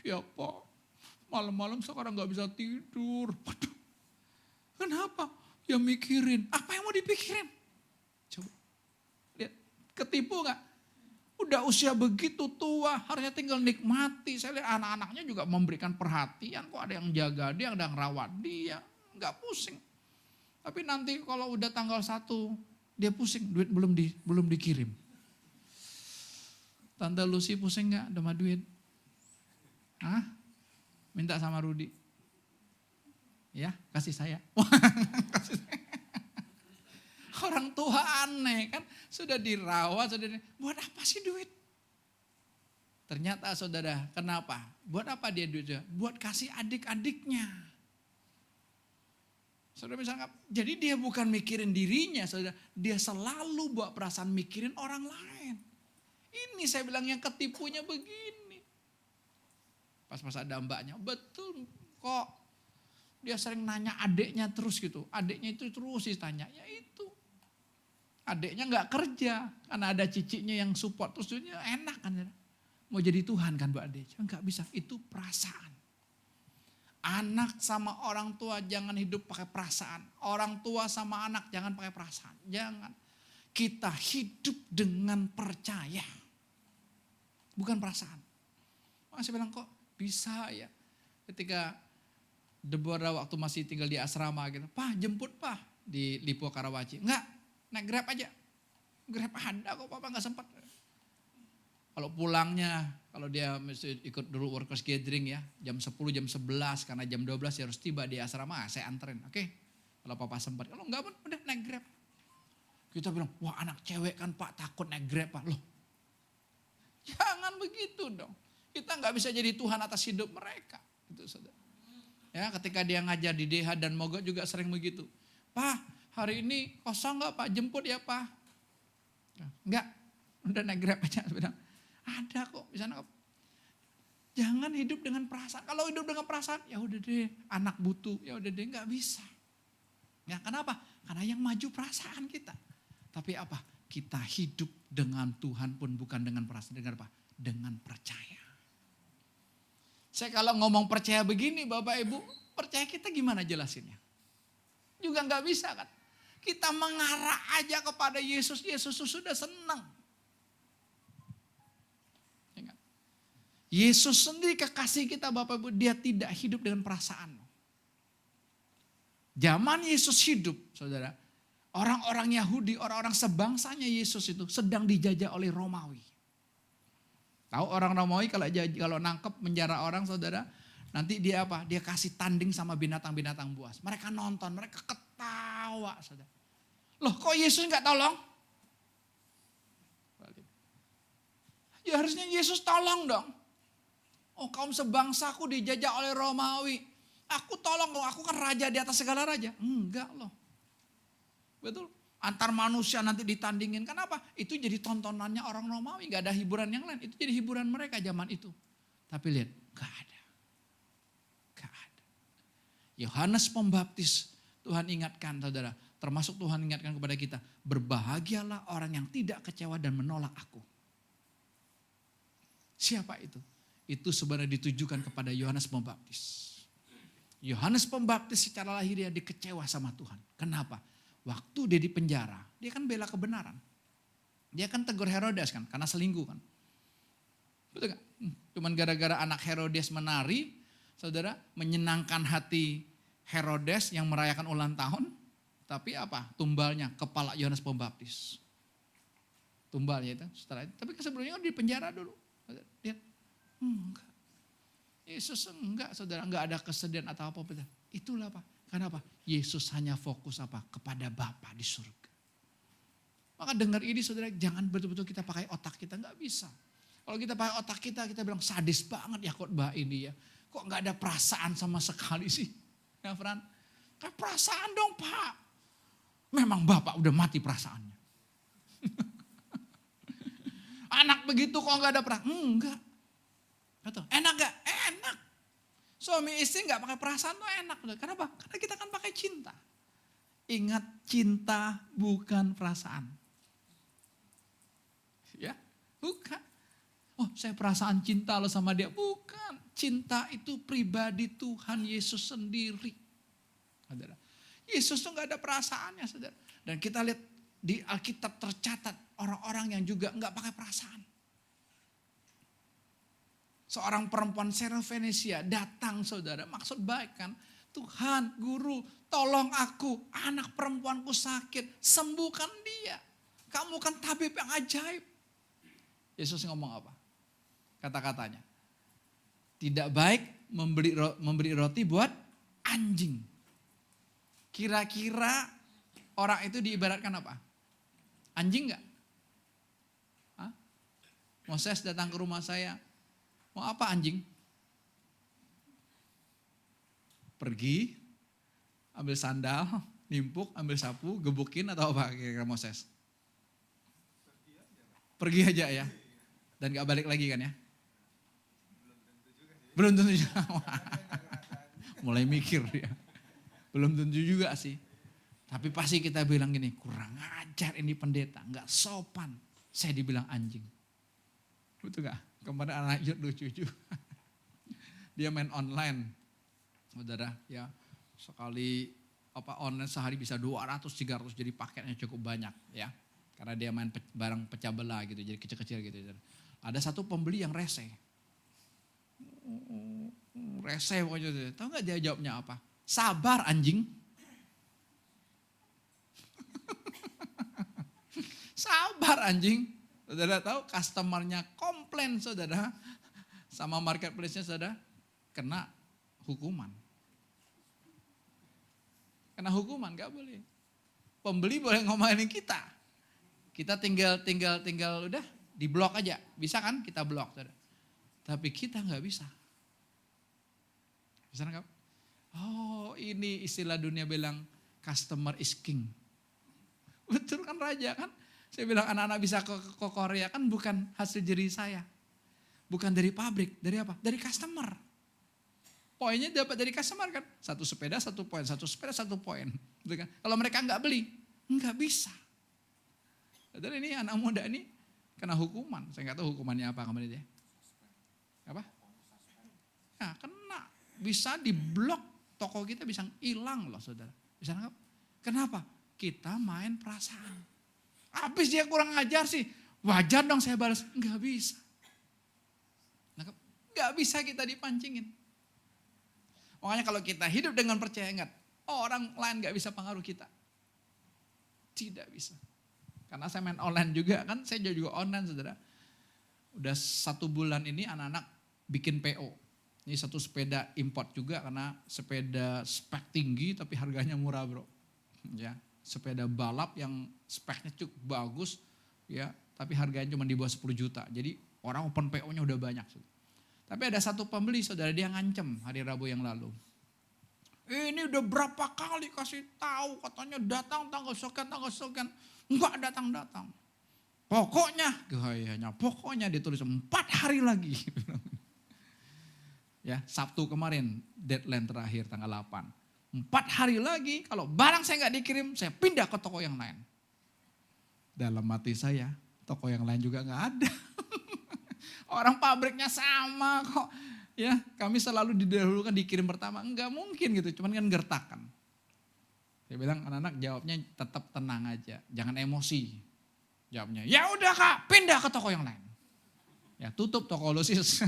Ya Pak, malam-malam sekarang gak bisa tidur. Waduh, kenapa? Ya mikirin, apa yang mau dipikirin? Coba, lihat, ketipu gak? Udah usia begitu tua, harusnya tinggal nikmati. Saya lihat anak-anaknya juga memberikan perhatian. Kok ada yang jaga dia, ada yang rawat dia. Gak pusing. Tapi nanti kalau udah tanggal 1, dia pusing, duit belum dikirim. Tante Lucy pusing gak sama duit? Hah? Minta sama Rudi. Ya, kasih saya. Orang tua aneh kan, sudah dirawat, buat apa sih duit? Ternyata saudara, kenapa? Buat apa dia duitnya? Buat kasih adik-adiknya. Saudara misalnya, jadi dia bukan mikirin dirinya, saudara. Dia selalu buat perasaan mikirin orang lain. Ini saya bilang yang ketipunya begini. Pas ada mbaknya, betul kok. Dia sering nanya adiknya terus gitu. Adiknya itu terus ditanya, ya itu. Adiknya nggak kerja karena ada cicitnya yang support, terus dia enak kan. Mau jadi Tuhan kan Bu Ade? Nggak bisa, itu perasaan. Anak sama orang tua jangan hidup pakai perasaan. Orang tua sama anak jangan pakai perasaan. Jangan. Kita hidup dengan percaya. Bukan perasaan. Makanya saya bilang kok bisa ya. Ketika Deborah waktu masih tinggal di asrama gitu. Pak jemput Pak di Lipo Karawaci. Enggak, naik Grab aja. Grab ada kok, Papa nggak sempat. Kalau pulangnya, kalau dia mesti ikut dulu workers gathering ya, jam 10, jam 11, karena jam 12 dia harus tiba di asrama, saya anterin. Oke, kalau Papa sempat. Kalau enggak pun udah naik Grab. Kita bilang, wah anak cewek kan Pak takut naik Grab Pak. Loh, jangan begitu dong. Kita nggak bisa jadi Tuhan atas hidup mereka. Gitu, saudara. Ya, ketika dia ngajar di DH dan Mogok juga sering begitu. Pak, hari ini kosong nggak Pak? Jemput ya Pak. Enggak, udah naik Grab aja. Bilang, ada kok di sana. Jangan hidup dengan perasaan. Kalau hidup dengan perasaan, ya udah deh, anak butuh, ya udah deh, nggak bisa. Ya kenapa? Karena yang maju perasaan kita. Tapi apa? Kita hidup dengan Tuhan pun bukan dengan perasaan. Dengan apa? Dengan percaya. Saya kalau ngomong percaya begini Bapak Ibu, percaya kita gimana jelasinnya? Juga nggak bisa kan. Kita mengarah aja kepada Yesus, Yesus sudah senang. Yesus sendiri kekasih kita Bapak Ibu, dia tidak hidup dengan perasaan. Zaman Yesus hidup, saudara, orang-orang Yahudi, orang-orang sebangsanya Yesus itu sedang dijajah oleh Romawi. Tahu orang Romawi kalau nangkep menjara orang saudara, nanti dia apa? Dia kasih tanding sama binatang-binatang buas. Mereka nonton, mereka ketawa saudara. Loh kok Yesus nggak tolong? Ya harusnya Yesus tolong dong. Oh kaum sebangsaku dijajah oleh Romawi. Aku tolong dong, aku kan raja di atas segala raja. Enggak loh. Betul. Antar manusia nanti ditandingin. Kenapa? Itu jadi tontonannya orang Romawi. Gak ada hiburan yang lain. Itu jadi hiburan mereka zaman itu. Tapi lihat, gak ada. Gak ada. Yohanes Pembaptis, Tuhan ingatkan saudara. Termasuk Tuhan ingatkan kepada kita. Berbahagialah orang yang tidak kecewa dan menolak aku. Siapa itu? Itu sebenarnya ditujukan kepada Yohanes Pembaptis. Yohanes Pembaptis secara lahiriah dikecewa sama Tuhan. Kenapa? Waktu dia di penjara, dia kan bela kebenaran. Dia kan tegur Herodes kan, karena selingkuh kan. Betul gak? Cuman gara-gara anak Herodes menari, saudara, menyenangkan hati Herodes yang merayakan ulang tahun. Tapi apa? Tumbalnya kepala Yohanes Pembaptis. Tumbalnya itu setelah itu. Tapi sebelumnya di penjara dulu. Lihat, enggak. Yesus enggak, saudara, enggak ada kesedihan atau apa-apa. Itulah apa? Kenapa? Yesus hanya fokus apa? Kepada Bapa di surga. Maka dengar ini saudara, jangan betul-betul kita pakai otak kita, enggak bisa. Kalau kita pakai otak kita bilang sadis banget ya khotbah ini ya. Kok enggak ada perasaan sama sekali sih? Ya Fran, kan perasaan dong Pak. Memang Bapak udah mati perasaannya. Anak begitu kok enggak ada perasaan? Enggak. Betul. Enak gak? Enak. Suami istri gak pakai perasaan tuh enak. Kenapa? Karena kita kan pakai cinta. Ingat cinta bukan perasaan. Ya, bukan. Oh saya perasaan cinta lo sama dia. Bukan. Cinta itu pribadi Tuhan Yesus sendiri. Saudara. Yesus tuh gak ada perasaannya saudara. Dan kita lihat di Alkitab tercatat orang-orang yang juga gak pakai perasaan. Seorang perempuan Syrovenesia datang saudara, maksud baik kan. Tuhan, guru, tolong aku, anak perempuanku sakit, sembuhkan dia. Kamu kan tabib yang ajaib. Yesus ngomong apa? Kata-katanya. Tidak baik memberi roti buat anjing. Kira-kira orang itu diibaratkan apa? Anjing gak? Hah? Moses datang ke rumah saya. Mau apa anjing? Pergi, ambil sandal, nimpuk, ambil sapu, gebukin atau apa kira-kira Moses? Pergi aja ya. Dan gak balik lagi kan ya? Belum tentu juga. Mulai mikir ya. Belum tentu juga sih. Tapi pasti kita bilang gini, kurang ajar ini pendeta, nggak sopan. Saya dibilang anjing. Betul gak? Kemarin anak Yud lucu juga. Dia main online. Saudara, ya sekali online sehari bisa 200-300, jadi paketnya cukup banyak ya. Karena dia main barang pecah belah gitu, jadi kecil-kecil gitu. Ada satu pembeli yang rese. Rese pokoknya. Tahu gak dia jawabnya apa? Sabar anjing. Sabar anjing. Saudara tahu customernya komplain saudara. Sama marketplace-nya saudara. Kena hukuman. Kena hukuman gak boleh. Pembeli boleh ngomongin kita. Kita tinggal udah di blok aja. Bisa kan kita blok saudara. Tapi kita gak bisa. Bisa nggak? Oh ini istilah dunia bilang customer is king. Betul kan raja kan? Saya bilang anak-anak bisa ke Korea kan bukan hasil jerih saya. Bukan dari pabrik, dari apa? Dari customer. Poinnya dapat dari customer kan. Satu sepeda, 1 poin. Satu sepeda, 1 poin. Gitu kan? Kalau mereka nggak beli, nggak bisa. Dan ini anak muda ini kena hukuman. Saya nggak tahu hukumannya apa kemarin dia. Apa? Nah, kena. Bisa diblok, toko kita bisa hilang loh saudara. Bisa nggak? Kenapa? Kita main perasaan. Habis dia kurang ajar sih, wajar dong saya balas. Enggak bisa. Enggak bisa kita dipancingin. Makanya kalau kita hidup dengan percaya, ingat, orang lain enggak bisa pengaruh kita. Tidak bisa. Karena saya main online juga kan, saya juga online saudara. Udah 1 bulan ini anak-anak bikin PO. Ini satu sepeda import juga karena sepeda spek tinggi tapi harganya murah bro. Ya. Sepeda balap yang speknya cukup bagus ya, tapi harganya cuma di bawah 10 juta. Jadi orang open PO-nya udah banyak. Tapi ada satu pembeli saudara, dia ngancem hari Rabu yang lalu. Ini udah berapa kali kasih tahu katanya datang tanggal sekian, enggak datang. Pokoknya ditulis 4 hari lagi. Ya, Sabtu kemarin deadline terakhir tanggal 8. 4 hari lagi, kalau barang saya nggak dikirim, saya pindah ke toko yang lain. Dalam hati saya, toko yang lain juga nggak ada. Orang pabriknya sama kok. Ya, kami selalu didahulukan dikirim pertama. Enggak mungkin gitu, cuman kan gertakan. Saya bilang anak-anak jawabnya tetap tenang aja, jangan emosi. Jawabnya, ya udah kak, pindah ke toko yang lain. Ya tutup toko lo sis.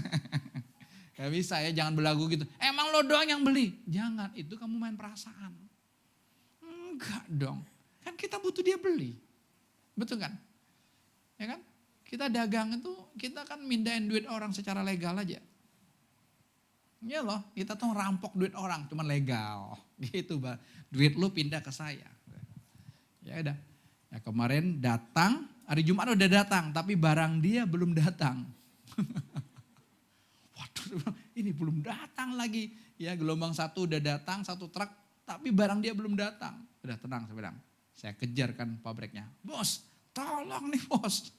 Gak bisa ya, jangan belagu gitu. Emang lo doang yang beli? Jangan, itu kamu main perasaan. Enggak dong, kan kita butuh dia beli. Betul kan? Ya kan? Kita dagang itu, kita kan mindahin duit orang secara legal aja. Iya loh, kita tuh rampok duit orang, cuma legal. Gitu, duit lo pindah ke saya. Ya udah, ya kemarin datang, hari Jumat udah datang, tapi barang dia belum datang. Ini belum datang lagi. Ya gelombang 1 udah datang, 1 truk, tapi barang dia belum datang. Udah tenang saya bilang. Saya kejar kan pabriknya. Bos, tolong nih bos.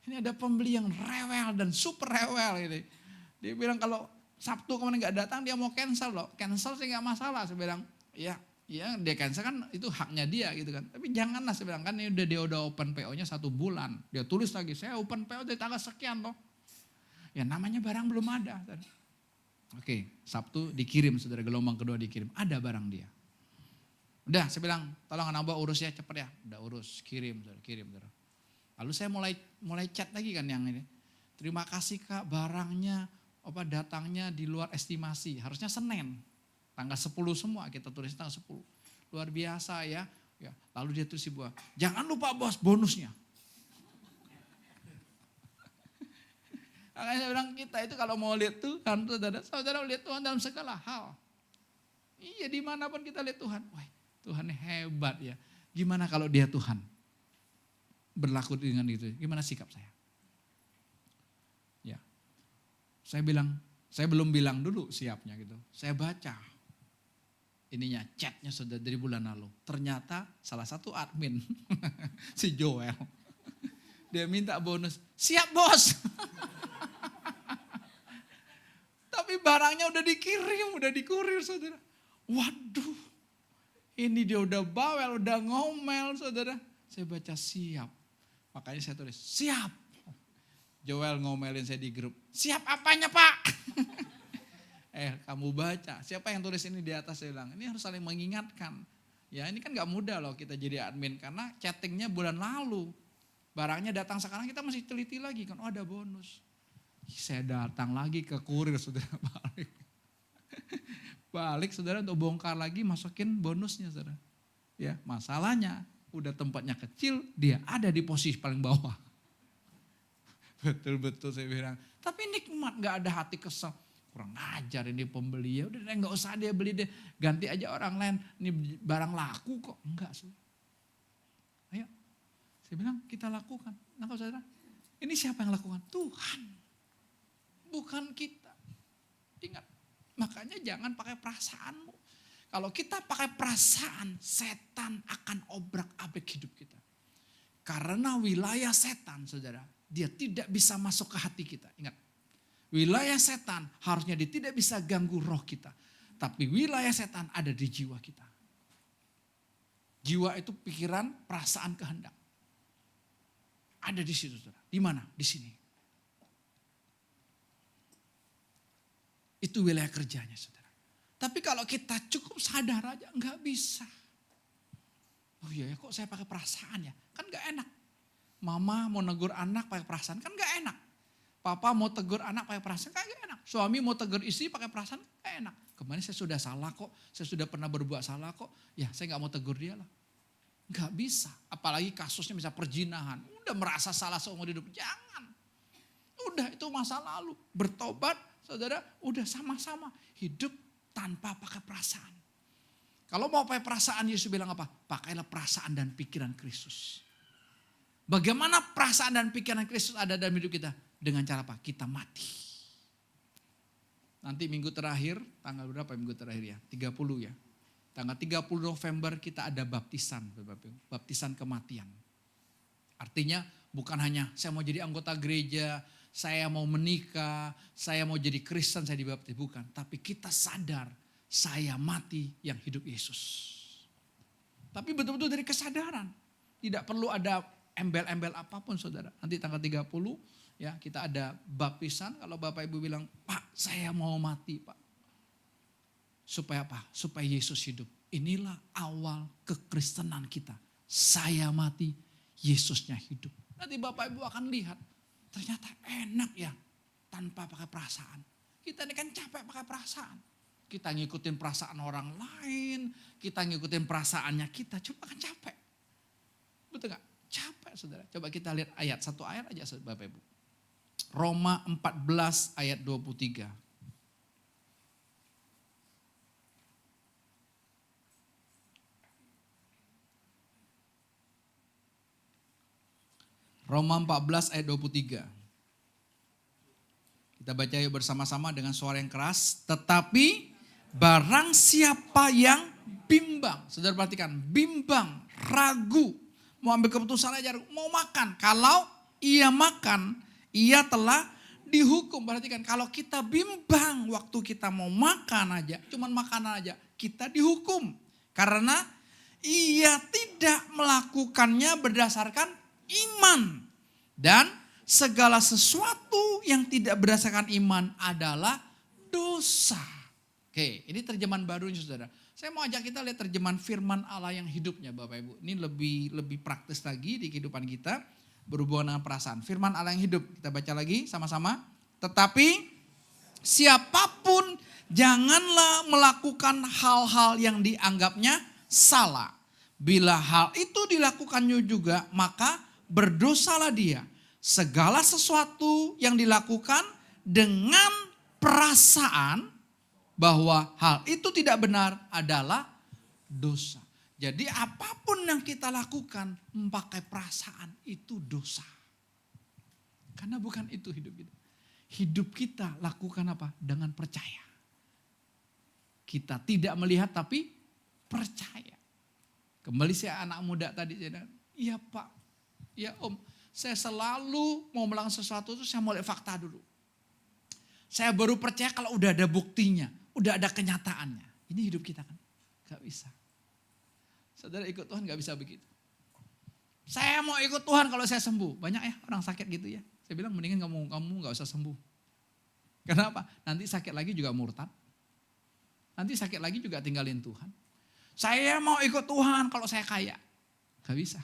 Ini ada pembeli yang rewel dan super rewel ini. Dia bilang kalau Sabtu kemarin gak datang dia mau cancel loh. Cancel sih gak masalah. Saya bilang, ya dia cancel kan itu haknya dia gitu kan. Tapi janganlah saya bilang kan ini dia udah open PO-nya 1 bulan. Dia tulis lagi, saya open PO dari tanggal sekian loh. Ya namanya barang belum ada. Oke, Sabtu dikirim, saudara gelombang kedua dikirim. Ada barang dia. Udah, saya bilang, tolong anak buah urus ya, cepet ya. Udah urus, kirim, saudara, kirim. Saudara. Lalu saya mulai chat lagi kan yang ini. Terima kasih kak, barangnya, datangnya di luar estimasi. Harusnya Senin, tanggal 10 semua, kita tulis tanggal 10. Luar biasa ya. Lalu dia tulis sebuah, jangan lupa bos, bonusnya. Makanya saya bilang kita itu kalau mau lihat Tuhan, saudara lihat Tuhan dalam segala hal. Iya dimanapun kita lihat Tuhan, wah Tuhan hebat ya. Gimana kalau dia Tuhan? Berlaku dengan itu, gimana sikap saya? Ya, saya belum bilang dulu siapnya gitu. Saya baca ininya, chatnya sudah dari bulan lalu. Ternyata salah satu admin, si Joel, dia minta bonus, siap bos. Tapi barangnya udah dikirim, udah dikurir saudara. Waduh, ini dia udah bawel, udah ngomel saudara. Saya baca siap. Makanya saya tulis siap. Joel ngomelin saya di grup. Siap apanya Pak? Kamu baca. Siapa yang tulis ini di atas? Saya bilang ini harus saling mengingatkan. Ya ini kan gak mudah loh kita jadi admin. Karena chattingnya bulan lalu. Barangnya datang sekarang kita masih teliti lagi kan. Oh ada bonus. Saya datang lagi ke kurir saudara balik. Balik saudara untuk bongkar lagi masukin bonusnya saudara. Ya masalahnya udah tempatnya kecil dia ada di posisi paling bawah. Betul-betul saya bilang. Tapi nikmat gak ada hati kesel. Kurang ajar ini pembeli ya. Udah gak usah dia beli deh. Ganti aja orang lain. Ini barang laku kok. Enggak saudara. Ayo. Saya bilang kita lakukan. Nangkap saudara. Ini siapa yang lakukan? Tuhan. Bukan kita. Ingat. Makanya jangan pakai perasaanmu. Kalau kita pakai perasaan, setan akan obrak-abrik hidup kita. Karena wilayah setan, saudara, dia tidak bisa masuk ke hati kita. Ingat, wilayah setan harusnya dia tidak bisa ganggu roh kita. Tapi wilayah setan ada di jiwa kita. Jiwa itu pikiran, perasaan, kehendak. Ada di situ, saudara. Di mana? Di sini. Itu wilayah kerjanya, saudara. Tapi kalau kita cukup sadar aja, nggak bisa. Oh iya ya, kok saya pakai perasaan ya? Kan nggak enak. Mama mau negur anak pakai perasaan, kan nggak enak. Papa mau tegur anak pakai perasaan, kan nggak enak. Suami mau tegur istri pakai perasaan, nggak enak. Kemarin saya sudah salah kok, saya sudah pernah berbuat salah kok. Ya saya nggak mau tegur dia lah. Nggak bisa. Apalagi kasusnya bisa perzinahan. Udah merasa salah seumur hidup, jangan. Udah itu masa lalu. Bertobat, saudara, udah sama-sama hidup tanpa pakai perasaan. Kalau mau pakai perasaan, Yesus bilang apa? Pakailah perasaan dan pikiran Kristus. Bagaimana perasaan dan pikiran Kristus ada dalam hidup kita? Dengan cara apa? Kita mati. Nanti minggu terakhir, tanggal berapa minggu terakhir ya? 30 ya. Tanggal 30 November kita ada baptisan. Baptisan kematian. Artinya bukan hanya saya mau jadi anggota gereja, saya mau menikah, saya mau jadi Kristen, saya dibaptis. Bukan, tapi kita sadar saya mati yang hidup Yesus. Tapi betul-betul dari kesadaran. Tidak perlu ada embel-embel apapun saudara. Nanti tanggal 30 ya kita ada baptisan. Kalau Bapak Ibu bilang, Pak saya mau mati Pak. Supaya apa? Supaya Yesus hidup. Inilah awal kekristenan kita. Saya mati, Yesusnya hidup. Nanti Bapak Ibu akan lihat. Ternyata enak ya tanpa pakai perasaan. Kita ini kan capek pakai perasaan. Kita ngikutin perasaan orang lain. Kita ngikutin perasaannya kita. Cuma kan capek. Betul gak? Capek saudara. Coba kita lihat ayat. Satu ayat aja Bapak Ibu. Roma 14 ayat 23. Roma 14 ayat 23. Kita baca yuk bersama-sama dengan suara yang keras. Tetapi barang siapa yang bimbang. Saudara perhatikan, bimbang, ragu. Mau ambil keputusan aja, mau makan. Kalau ia makan, ia telah dihukum. Perhatikan, kalau kita bimbang waktu kita mau makan aja, cuman makanan aja, kita dihukum. Karena ia tidak melakukannya berdasarkan iman. Dan segala sesuatu yang tidak berdasarkan iman adalah dosa. Oke, ini terjemahan barunya saudara. Saya mau ajak kita lihat terjemahan firman Allah yang hidupnya Bapak Ibu. Ini lebih praktis lagi di kehidupan kita berhubungan dengan perasaan. Firman Allah yang hidup, kita baca lagi sama-sama. Tetapi siapapun janganlah melakukan hal-hal yang dianggapnya salah. Bila hal itu dilakukannya juga, maka berdosalah dia. Segala sesuatu yang dilakukan dengan perasaan bahwa hal itu tidak benar adalah dosa. Jadi apapun yang kita lakukan memakai perasaan itu dosa. Karena bukan itu hidup kita. Hidup kita lakukan apa? Dengan percaya. Kita tidak melihat tapi percaya. Kembali saya anak muda tadi, iya Pak, ya Om, saya selalu mau melakukan sesuatu itu saya mau lihat fakta dulu. Saya baru percaya kalau udah ada buktinya, udah ada kenyataannya. Ini hidup kita kan, gak bisa. Saudara ikut Tuhan gak bisa begitu. Saya mau ikut Tuhan kalau saya sembuh. Banyak ya orang sakit gitu ya. Saya bilang mendingan kamu gak usah sembuh. Kenapa? Nanti sakit lagi juga murtad. Nanti sakit lagi juga tinggalin Tuhan. Saya mau ikut Tuhan kalau saya kaya. Gak bisa.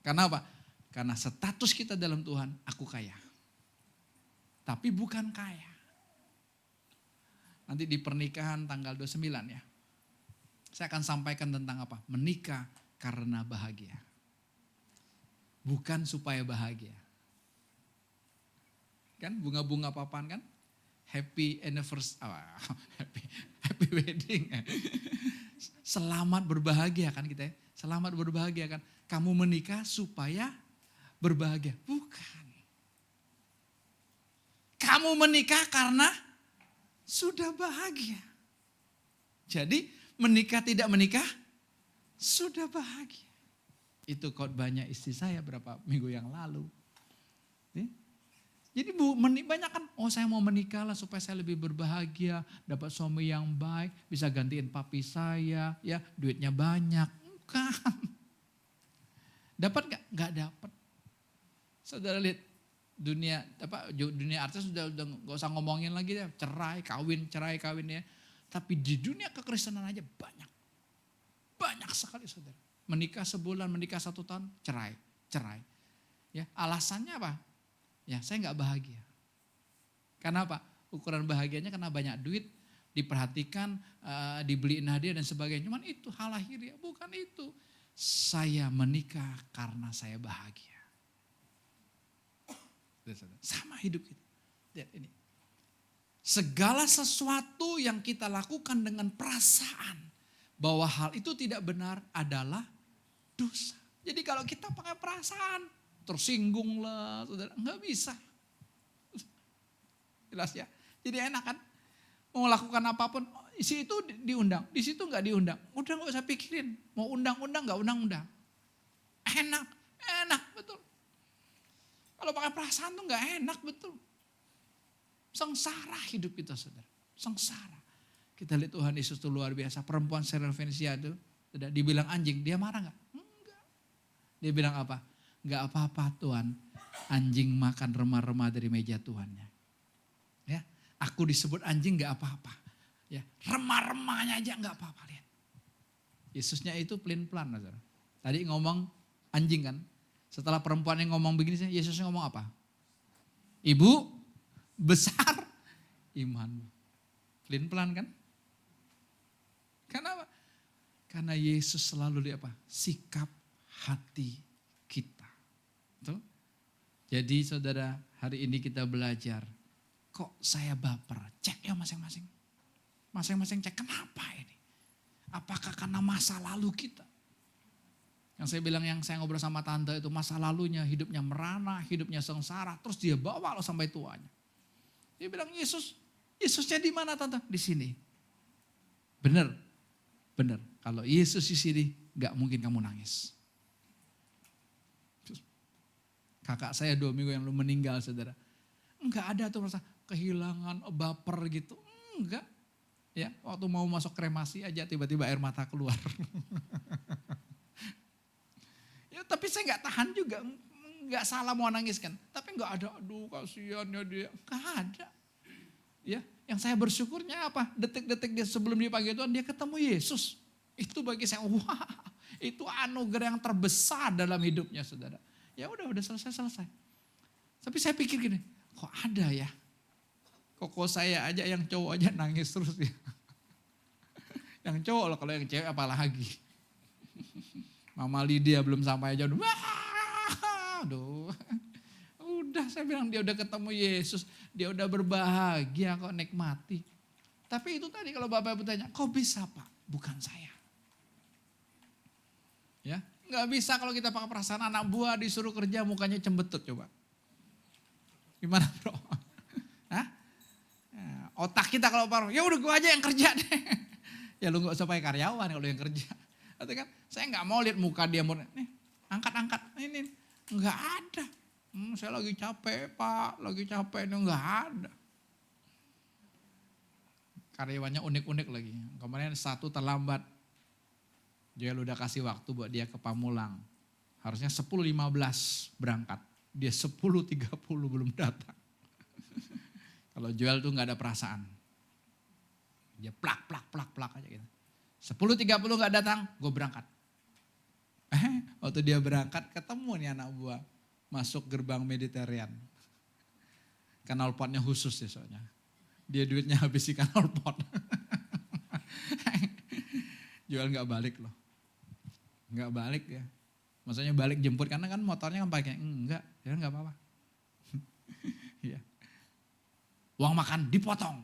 Karena apa? Karena status kita dalam Tuhan, aku kaya. Tapi bukan kaya. Nanti di pernikahan tanggal 29 ya. Saya akan sampaikan tentang apa? Menikah karena bahagia. Bukan supaya bahagia. Kan bunga-bunga papan kan? Happy anniversary, happy wedding. Selamat berbahagia kan kita ya. Selamat berbahagia kan. Kamu menikah supaya berbahagia. Bukan. Kamu menikah karena sudah bahagia. Jadi menikah tidak menikah sudah bahagia. Itu khotbahnya istri saya berapa minggu yang lalu. Jadi banyak kan, saya mau menikah lah supaya saya lebih berbahagia, dapat suami yang baik, bisa gantiin papi saya, ya duitnya banyak. Bukan. Dapat gak? Gak dapat. Saudara lihat dunia artis sudah gak usah ngomongin lagi ya, cerai kawin ya. Tapi di dunia kekristenan aja banyak sekali saudara. Menikah sebulan, menikah 1 tahun, cerai. Ya, alasannya apa? Ya, saya nggak bahagia. Karena apa? Ukuran bahagianya karena banyak duit, diperhatikan, dibeliin hadiah dan sebagainya. Cuman itu hal lahiriah, bukan itu. Saya menikah karena saya bahagia. Sama hidup kita. Lihat ini. Segala sesuatu yang kita lakukan dengan perasaan bahwa hal itu tidak benar adalah dosa. Jadi kalau kita pakai perasaan, tersinggung lah, saudara, nggak bisa. Jelas ya. Jadi enak kan, mau lakukan apapun, isi itu diundang, di situ nggak diundang. Udah nggak usah pikirin, mau undang-undang nggak undang-undang. Enak betul. Kalau pakai perasaan tuh nggak enak betul. Sengsara hidup kita saudara, sengsara. Kita lihat Tuhan Yesus itu luar biasa. Perempuan Serafenisia itu, dibilang anjing, dia marah nggak? Enggak. Dia bilang apa? Enggak apa-apa Tuhan, anjing makan remah-remah dari meja Tuhannya. Ya, aku disebut anjing enggak apa-apa. Ya, remah-remahnya aja enggak apa-apa, lihat. Yesusnya itu pelin-pelan, saudara. Tadi ngomong anjing kan. Setelah perempuan yang ngomong begini, Yesusnya ngomong apa? Ibu, besar imanmu. Pelin-pelan kan? Kenapa? Karena Yesus selalu lihat apa? Sikap hati kita. Tuh. Jadi saudara, hari ini kita belajar, kok saya baper? Cek ya masing-masing. Masing-masing cek, kenapa ini? Apakah karena masa lalu kita? Yang saya bilang, yang saya ngobrol sama tante itu masa lalunya, hidupnya merana, hidupnya sengsara, terus dia bawa lo sampai tuanya. Dia bilang, Yesusnya di mana tante? Di sini. Benar. Kalau Yesus di sini, gak mungkin kamu nangis. Kakak saya 2 minggu yang lalu meninggal saudara. Enggak ada tuh merasa kehilangan, baper gitu. Enggak. Ya, waktu mau masuk kremasi aja tiba-tiba air mata keluar. Ya, tapi saya enggak tahan juga. Enggak salah mau nangis kan. Tapi enggak ada, aduh kasihan ya dia. Enggak ada. Ya, yang saya bersyukurnya apa? Detik-detik dia sebelum dipanggil Tuhan, dia ketemu Yesus. Itu bagi saya, wah, itu anugerah yang terbesar dalam hidupnya saudara. Ya udah selesai. Tapi saya pikir gini, kok ada ya? Kok saya aja yang cowok aja nangis terus ya. Yang cowok loh, kalau yang cewek apalagi. Mama Lydia belum sampai aja udah, aduh. Udah saya bilang dia udah ketemu Yesus, dia udah berbahagia kok nikmati. Tapi itu tadi kalau Bapak bertanya, kok bisa Pak? Bukan saya. Ya, nggak bisa kalau kita pakai perasaan. Anak buah disuruh kerja mukanya cembetut coba. Gimana bro? Hah? Otak kita kalau paruh, ya udah gue aja yang kerja deh. Ya lu nggak usah pakai karyawan kalau yang kerja. Atau kan, saya nggak mau lihat muka dia, nih angkat, ini nggak ada. Saya lagi capek Pak, lagi capek, ini nggak ada. Karyawannya unik-unik lagi. Kemarin 1 terlambat. Joel udah kasih waktu buat dia ke Pamulang. Harusnya 10.15 berangkat. Dia 10.30 belum datang. Kalau Joel tuh gak ada perasaan. Dia plak aja gitu. 10.30 gak datang, gue berangkat. Waktu dia berangkat ketemu nih anak buah. Masuk gerbang Mediterranean. Knalpotnya khusus ya soalnya. Dia duitnya habis di knalpot. Joel gak balik loh. Gak balik ya. Maksudnya balik jemput karena kan motornya kan pakai. Enggak, ya gak apa-apa. Ya. Uang makan dipotong.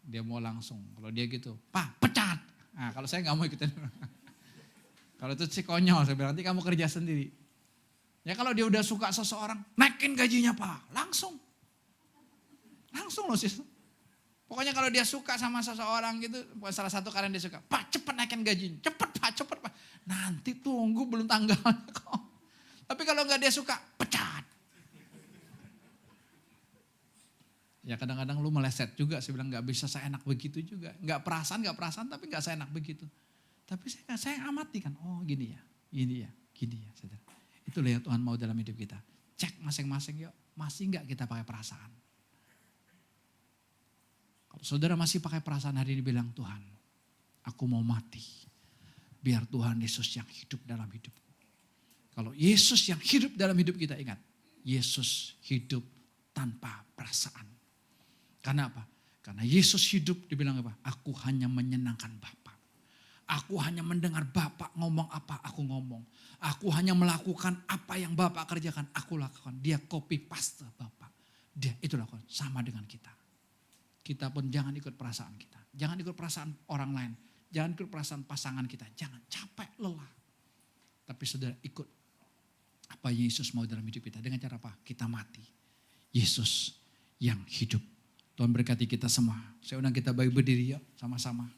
Dia mau langsung. Kalau dia gitu, Pak pecat. Nah kalau saya gak mau ikutin. Kalau itu sih konyol, saya bilang nanti kamu kerja sendiri. Ya kalau dia udah suka seseorang, naikin gajinya Pak, langsung. Langsung loh sis. Pokoknya kalau dia suka sama seseorang gitu, salah satu kalian dia suka, Pak cepet naikin gajinya, cepet Pak. Nanti tunggu belum tanggalnya kok. Tapi kalau gak dia suka, pecat. Ya kadang-kadang lu meleset juga, saya bilang gak bisa seenak begitu juga. Gak perasaan tapi gak seenak begitu. Tapi saya amati kan, oh gini ya. Saudara. Itulah yang Tuhan mau dalam hidup kita. Cek masing-masing yuk, masih gak kita pakai perasaan. Kalau saudara masih pakai perasaan hari ini bilang, Tuhan aku mau mati. Biar Tuhan Yesus yang hidup dalam hidupku. Kalau Yesus yang hidup dalam hidup kita, ingat. Yesus hidup tanpa perasaan. Karena apa? Karena Yesus hidup dibilang apa? Aku hanya menyenangkan Bapa. Aku hanya mendengar Bapa ngomong apa, aku ngomong. Aku hanya melakukan apa yang Bapa kerjakan, aku lakukan. Dia copy paste Bapa. Dia itu lakukan sama dengan kita. Kita pun jangan ikut perasaan kita. Jangan ikut perasaan orang lain. Jangan ikut perasaan pasangan kita. Jangan capek, lelah. Tapi saudara ikut apa yang Yesus mau dalam hidup kita. Dengan cara apa? Kita mati. Yesus yang hidup. Tuhan berkati kita semua. Saya undang kita berdiri yuk sama-sama.